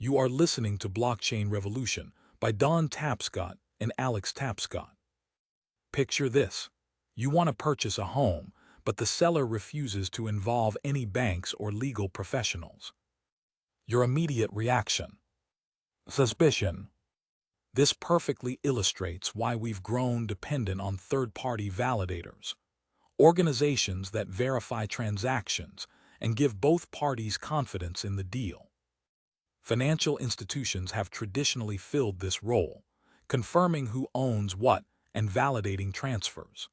You are listening to Blockchain Revolution by Don Tapscott and Alex Tapscott. Picture this. You want to purchase a home, but the seller refuses to involve any banks or legal professionals. Your immediate reaction: suspicion. This perfectly illustrates why we've grown dependent on third-party validators, organizations that verify transactions and give both parties confidence in the deal. Financial institutions have traditionally filled this role, confirming who owns what and validating transfers.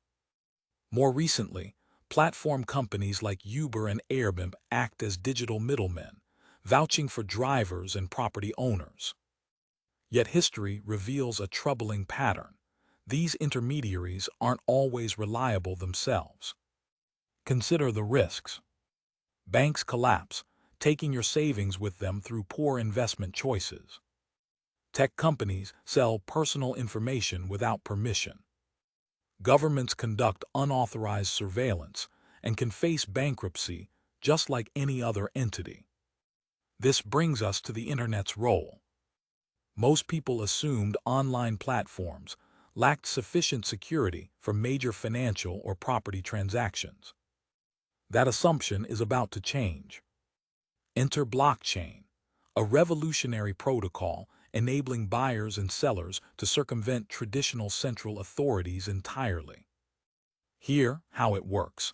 More recently, platform companies like Uber and Airbnb act as digital middlemen, vouching for drivers and property owners. Yet history reveals a troubling pattern. These intermediaries aren't always reliable themselves. Consider the risks. Banks collapse, taking your savings with them through poor investment choices. Tech companies sell personal information without permission. Governments conduct unauthorized surveillance and can face bankruptcy just like any other entity. This brings us to the Internet's role. Most people assumed online platforms lacked sufficient security for major financial or property transactions. That assumption is about to change. Enter blockchain, a revolutionary protocol enabling buyers and sellers to circumvent traditional central authorities entirely. Here, how it works.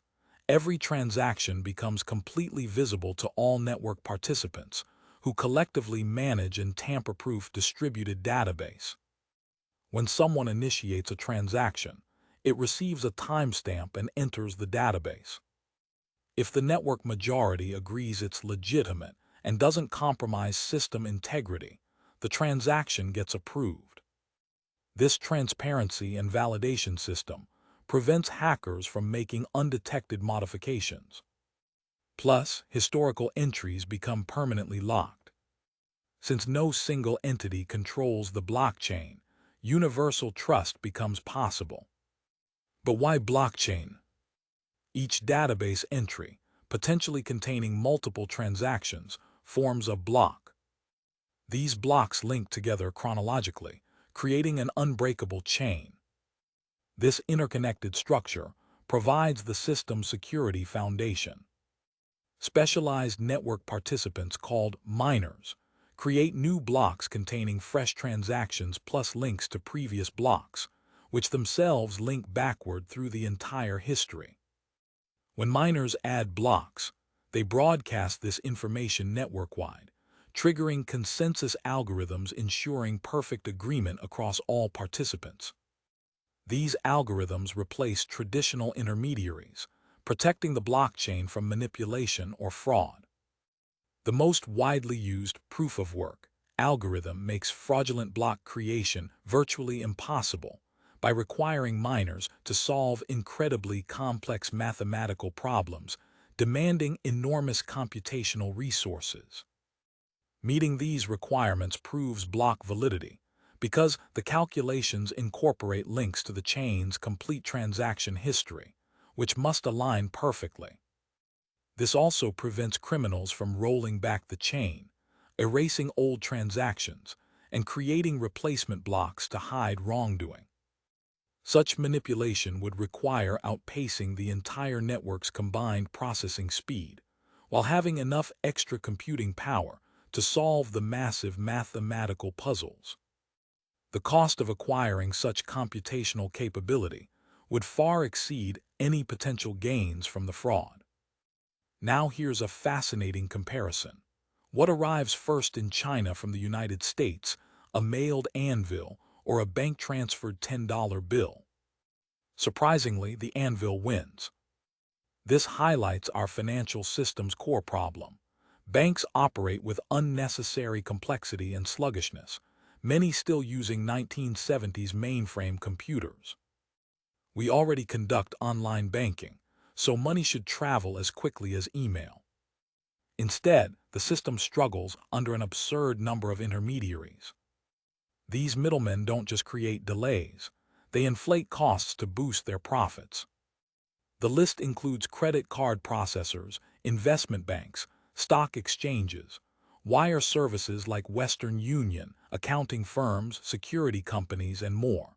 Every transaction becomes completely visible to all network participants, who collectively manage a tamper-proof distributed database. When someone initiates a transaction, it receives a timestamp and enters the database. If the network majority agrees it's legitimate and doesn't compromise system integrity, the transaction gets approved. This transparency and validation system prevents hackers from making undetected modifications. Plus, historical entries become permanently locked. Since no single entity controls the blockchain, universal trust becomes possible. But why blockchain? Each database entry, potentially containing multiple transactions, forms a block. These blocks link together chronologically, creating an unbreakable chain. This interconnected structure provides the system's security foundation. Specialized network participants called miners create new blocks containing fresh transactions plus links to previous blocks, which themselves link backward through the entire history. When miners add blocks, they broadcast this information network-wide, triggering consensus algorithms ensuring perfect agreement across all participants. These algorithms replace traditional intermediaries, protecting the blockchain from manipulation or fraud. The most widely used proof-of-work algorithm makes fraudulent block creation virtually impossible by requiring miners to solve incredibly complex mathematical problems, demanding enormous computational resources. Meeting these requirements proves block validity, because the calculations incorporate links to the chain's complete transaction history, which must align perfectly. This also prevents criminals from rolling back the chain, erasing old transactions, and creating replacement blocks to hide wrongdoing. Such manipulation would require outpacing the entire network's combined processing speed, while having enough extra computing power to solve the massive mathematical puzzles. The cost of acquiring such computational capability would far exceed any potential gains from the fraud. Now here's a fascinating comparison. What arrives first in China from the United States, a mailed anvil or a bank-transferred $10 bill? Surprisingly, the anvil wins. This highlights our financial system's core problem. Banks operate with unnecessary complexity and sluggishness, many still using 1970s mainframe computers. We already conduct online banking, so money should travel as quickly as email. Instead, the system struggles under an absurd number of intermediaries. These middlemen don't just create delays, they inflate costs to boost their profits. The list includes credit card processors, investment banks, stock exchanges, wire services like Western Union, accounting firms, security companies, and more.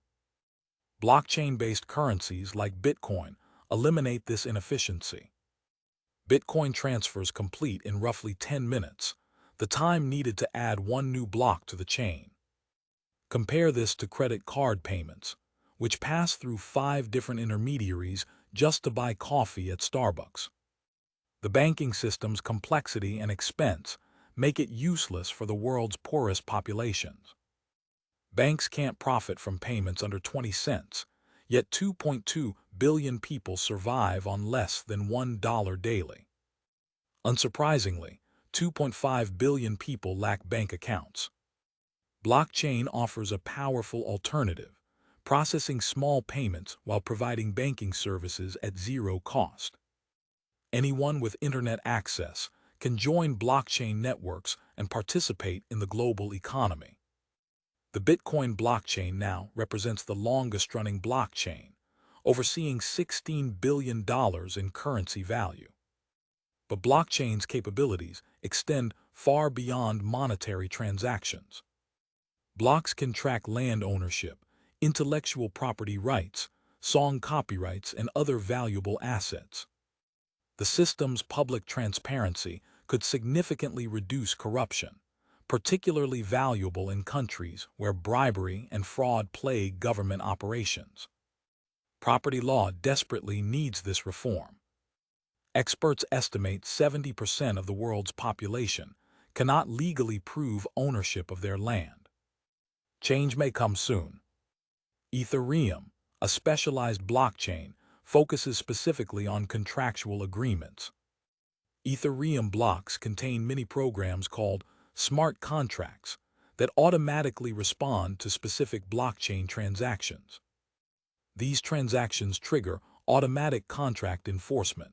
Blockchain-based currencies like Bitcoin eliminate this inefficiency. Bitcoin transfers complete in roughly 10 minutes, the time needed to add one new block to the chain. Compare this to credit card payments, which pass through 5 different intermediaries just to buy coffee at Starbucks. The banking system's complexity and expense make it useless for the world's poorest populations. Banks can't profit from payments under 20 cents, yet 2.2 billion people survive on less than $1 daily. Unsurprisingly, 2.5 billion people lack bank accounts. Blockchain offers a powerful alternative, processing small payments while providing banking services at zero cost. Anyone with internet access can join blockchain networks and participate in the global economy. The Bitcoin blockchain now represents the longest-running blockchain, overseeing $16 billion in currency value. But blockchain's capabilities extend far beyond monetary transactions. Blocks can track land ownership, intellectual property rights, song copyrights, and other valuable assets. The system's public transparency could significantly reduce corruption, particularly valuable in countries where bribery and fraud plague government operations. Property law desperately needs this reform. Experts estimate 70% of the world's population cannot legally prove ownership of their land. Change may come soon. Ethereum, a specialized blockchain, focuses specifically on contractual agreements. Ethereum blocks contain many programs called smart contracts that automatically respond to specific blockchain transactions. These transactions trigger automatic contract enforcement.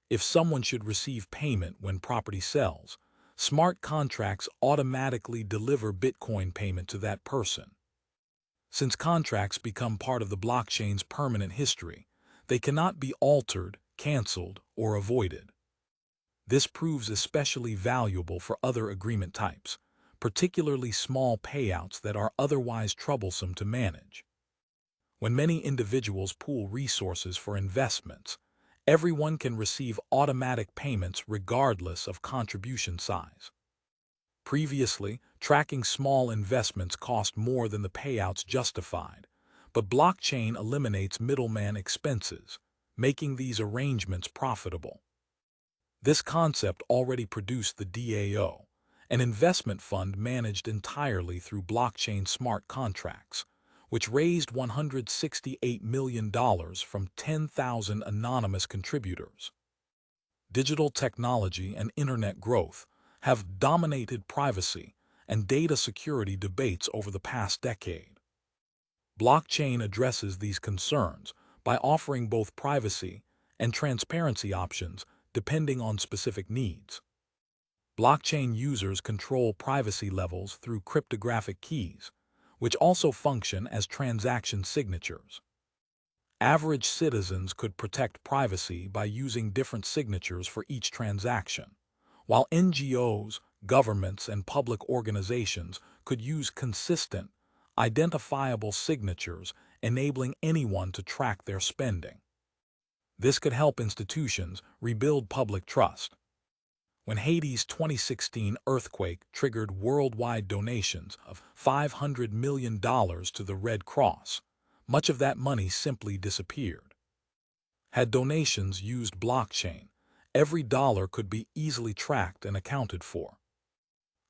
If someone should receive payment when property sells, smart contracts automatically deliver Bitcoin payment to that person. Since contracts become part of the blockchain's permanent history, they cannot be altered, canceled, or avoided. This proves especially valuable for other agreement types, particularly small payouts that are otherwise troublesome to manage. When many individuals pool resources for investments, everyone can receive automatic payments regardless of contribution size. Previously, tracking small investments cost more than the payouts justified, but blockchain eliminates middleman expenses, making these arrangements profitable. This concept already produced the DAO, an investment fund managed entirely through blockchain smart contracts, which raised $168 million from 10,000 anonymous contributors. Digital technology and internet growth have dominated privacy and data security debates over the past decade. Blockchain addresses these concerns by offering both privacy and transparency options depending on specific needs. Blockchain users control privacy levels through cryptographic keys, which also function as transaction signatures. Average citizens could protect privacy by using different signatures for each transaction, while NGOs, governments, and public organizations could use consistent, identifiable signatures, enabling anyone to track their spending. This could help institutions rebuild public trust. When Haiti's 2016 earthquake triggered worldwide donations of $500 million to the Red Cross, much of that money simply disappeared. Had donations used blockchain, every dollar could be easily tracked and accounted for.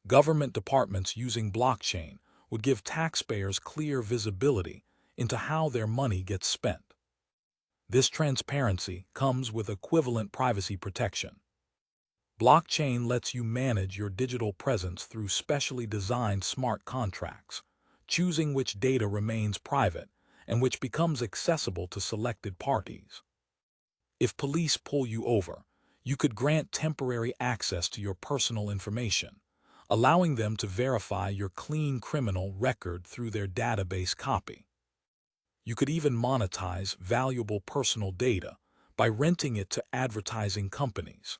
Government departments using blockchain would give taxpayers clear visibility into how their money gets spent. This transparency comes with equivalent privacy protection. Blockchain lets you manage your digital presence through specially designed smart contracts, choosing which data remains private and which becomes accessible to selected parties. If police pull you over, you could grant temporary access to your personal information, allowing them to verify your clean criminal record through their database copy. You could even monetize valuable personal data by renting it to advertising companies.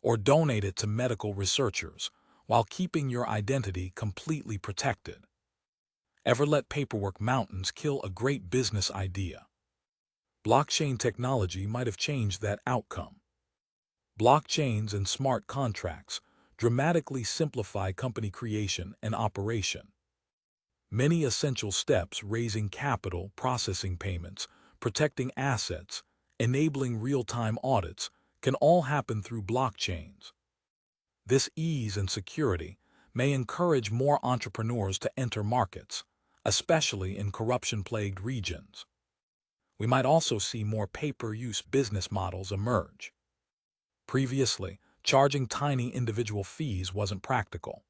or donate it to medical researchers while keeping your identity completely protected. Ever let paperwork mountains kill a great business idea? Blockchain technology might have changed that outcome. Blockchains and smart contracts dramatically simplify company creation and operation. Many essential steps, raising capital, processing payments, protecting assets, enabling real-time audits, can all happen through blockchains. This ease and security may encourage more entrepreneurs to enter markets, especially in corruption-plagued regions. We might also see more pay-per-use business models emerge. Previously, charging tiny individual fees wasn't practical.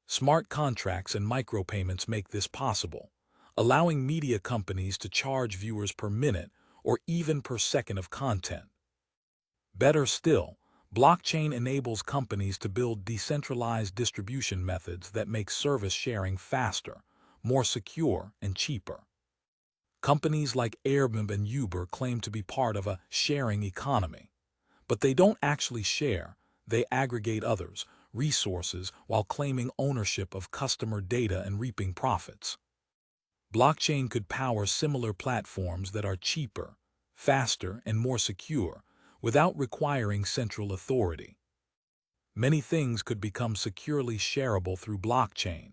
Smart contracts and micropayments make this possible, allowing media companies to charge viewers per minute or even per second of content. Better still, blockchain enables companies to build decentralized distribution methods that make service sharing faster, more secure, and cheaper. Companies like Airbnb and Uber claim to be part of a sharing economy, but they don't actually share, they aggregate others' resources while claiming ownership of customer data and reaping profits. Blockchain could power similar platforms that are cheaper, faster, and more secure without requiring central authority. Many things could become securely shareable through blockchain: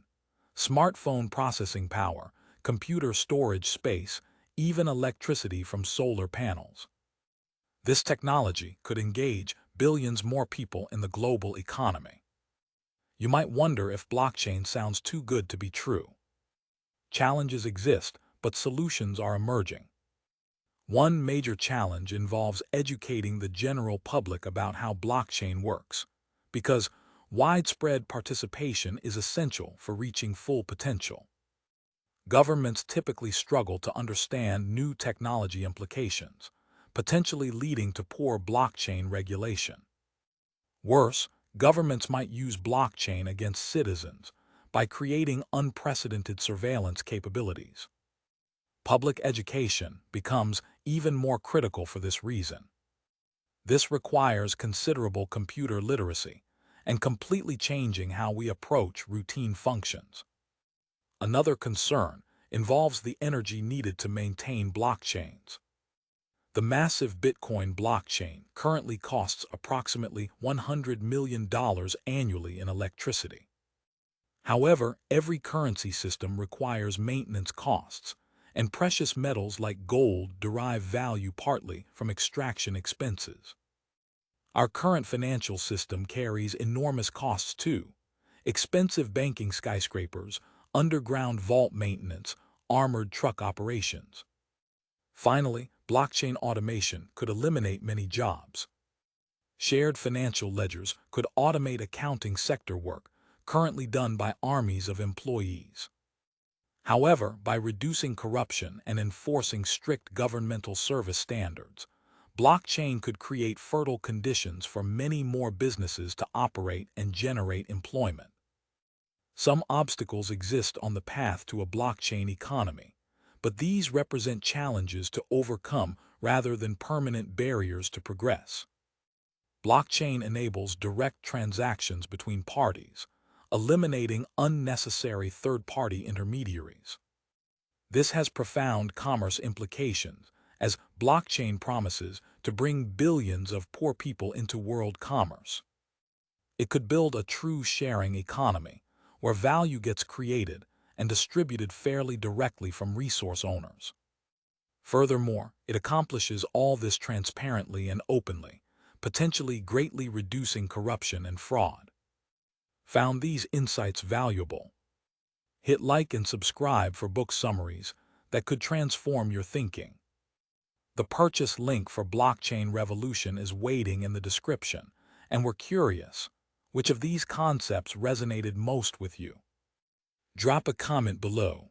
smartphone processing power, computer storage space, even electricity from solar panels. This technology could engage billions more people in the global economy. You might wonder if blockchain sounds too good to be true. Challenges exist, but solutions are emerging. One major challenge involves educating the general public about how blockchain works, because widespread participation is essential for reaching full potential. Governments typically struggle to understand new technology implications, potentially leading to poor blockchain regulation. Worse, governments might use blockchain against citizens by creating unprecedented surveillance capabilities. Public education becomes even more critical for this reason. This requires considerable computer literacy and completely changing how we approach routine functions. Another concern involves the energy needed to maintain blockchains. The massive Bitcoin blockchain currently costs approximately $100 million annually in electricity. However, every currency system requires maintenance costs, and precious metals like gold derive value partly from extraction expenses. Our current financial system carries enormous costs too: expensive banking skyscrapers, underground vault maintenance, armored truck operations. Finally, blockchain automation could eliminate many jobs. Shared financial ledgers could automate accounting sector work currently done by armies of employees. However, by reducing corruption and enforcing strict governmental service standards, blockchain could create fertile conditions for many more businesses to operate and generate employment. Some obstacles exist on the path to a blockchain economy, but these represent challenges to overcome rather than permanent barriers to progress. Blockchain enables direct transactions between parties, eliminating unnecessary third-party intermediaries. This has profound commerce implications, as blockchain promises to bring billions of poor people into world commerce. It could build a true sharing economy, where value gets created and distributed fairly directly from resource owners. Furthermore, it accomplishes all this transparently and openly, potentially greatly reducing corruption and fraud. Found these insights valuable? Hit like and subscribe for book summaries that could transform your thinking. The purchase link for Blockchain Revolution is waiting in the description, and we're curious, which of these concepts resonated most with you? Drop a comment below.